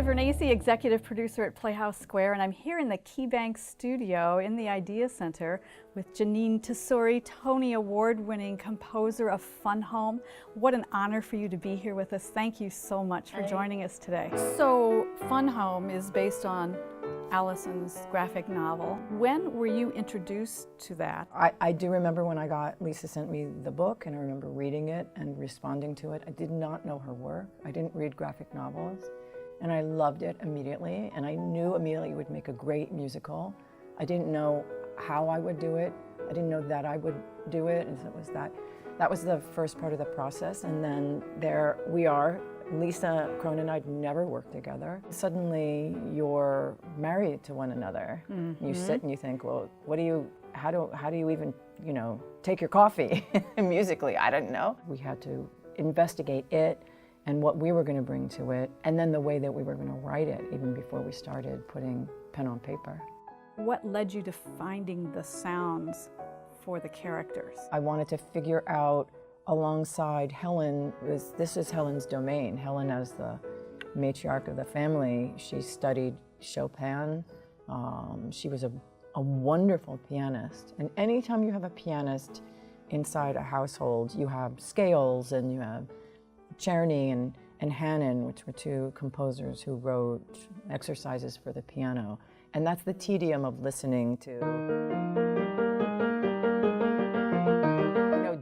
Gina Vernaci, executive producer at Playhouse Square, and I'm here in the KeyBank studio in the Idea Center with Jeanine Tesori, Tony Award-winning composer of Fun Home. What an honor for you to be here with us. Thank you so much for joining us today. So, Fun Home is based on Allison's graphic novel. When were you introduced to that? I do remember when Lisa sent me the book, and I remember reading it and responding to it. I did not know her work. I didn't read graphic novels, and I loved it immediately, and I knew immediately it would make a great musical. I didn't know how I would do it. I didn't know that I would do it, and so it was that was the first part of the process, and then there we are. Lisa Cronin and I'd never worked together. Suddenly you're married to one another. Mm-hmm. You sit and you think, well, how do you even, take your coffee musically? I don't know. We had to investigate it and what we were going to bring to it, and then the way that we were going to write it, even before we started putting pen on paper. What led you to finding the sounds for the characters? I wanted to figure out, alongside Helen, this is Helen's domain. Helen, as the matriarch of the family, she studied Chopin. She was a wonderful pianist. And anytime you have a pianist inside a household, you have scales, and you have Czerny and Hannon, which were two composers who wrote exercises for the piano. And that's the tedium of listening to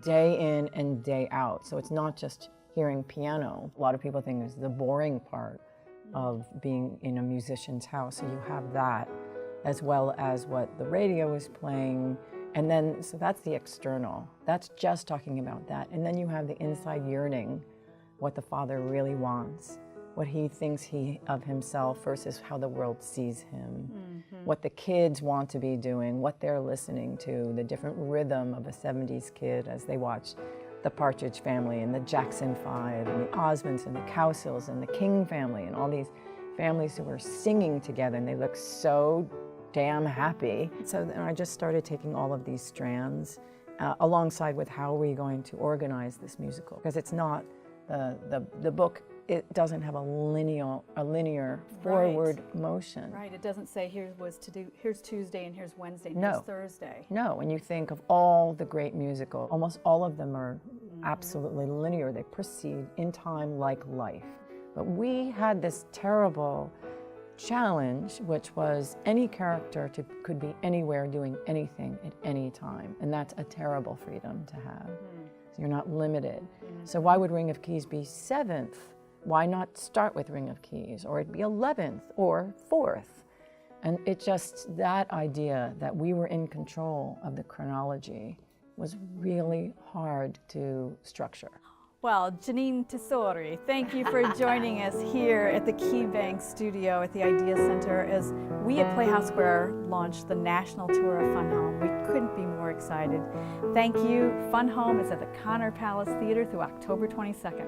day in and day out. So it's not just hearing piano. A lot of people think it's the boring part of being in a musician's house. So you have that, as well as what the radio is playing. And then, so that's the external. That's just talking about that. And then you have the inside yearning, what the father really wants, what he thinks of himself versus how the world sees him, what the kids want to be doing, what they're listening to, the different rhythm of a 70s kid as they watch the Partridge Family and the Jackson Five and the Osmonds and the Cowsills and the King family and all these families who are singing together, and they look so damn happy. So then I just started taking all of these strands alongside with how are we going to organize this musical, because it's not the book. It doesn't have a linear forward motion. Right, it doesn't say here's Tuesday and here's Wednesday and No. here's Thursday. No, when you think of all the great musicals, almost all of them are absolutely linear. They proceed in time like life. But we had this terrible challenge, which was any character could be anywhere doing anything at any time. And that's a terrible freedom to have. So you're not limited. So why would Ring of Keys be 7th? Why not start with Ring of Keys, or it'd be 11th or 4th? And it just, that idea that we were in control of the chronology was really hard to structure. Well, Jeanine Tesori, thank you for joining us here at the KeyBank studio at the Idea Center as we at Playhouse Square launched the national tour of Fun Home. We couldn't be more excited. Thank you. Fun Home is at the Connor Palace Theater through October 22nd.